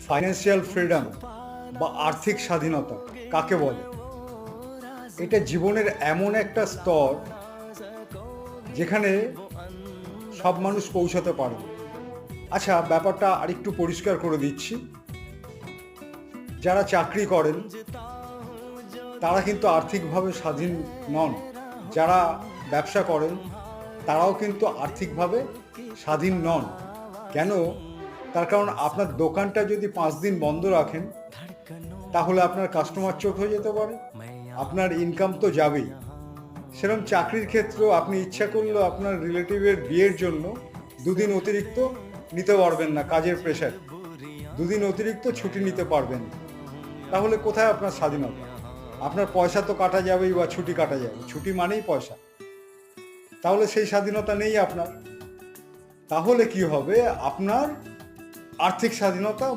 Financial freedom বা আর্থিক স্বাধীনতা কাকে বলে? এটা জীবনের এমন একটা স্তর যেখানে সব মানুষ পৌঁছাতে পারে না। আচ্ছা, ব্যাপারটা আরেকটু পরিষ্কার করে দিচ্ছি। যারা চাকরি করেন তারা কিন্তু আর্থিকভাবে স্বাধীন নন। যারা ব্যবসা করেন তারাও কিন্তু আর্থিকভাবে স্বাধীন নন। কেন? তার কারণ আপনার দোকানটা যদি 5 দিন বন্ধ রাখেন তাহলে আপনার কাস্টমার চোট হয়ে যেতে পারে, আপনার ইনকাম তো যাবেই। সেরকম চাকরির ক্ষেত্রেও আপনি ইচ্ছা করলেও আপনার রিলেটিভের বিয়ের জন্য 2 দিন অতিরিক্ত নিতে পারবেন না, কাজের প্রেশার 2 দিন অতিরিক্ত ছুটি নিতে পারবেন না। তাহলে কোথায় আপনার স্বাধীনতা? আপনার পয়সা তো কাটা যাবেই বা ছুটি কাটা যাবে, ছুটি মানেই পয়সা। তাহলে সেই স্বাধীনতা নেই আপনার। তাহলে কি হবে? আপনার আর্থিক স্বাধীনতা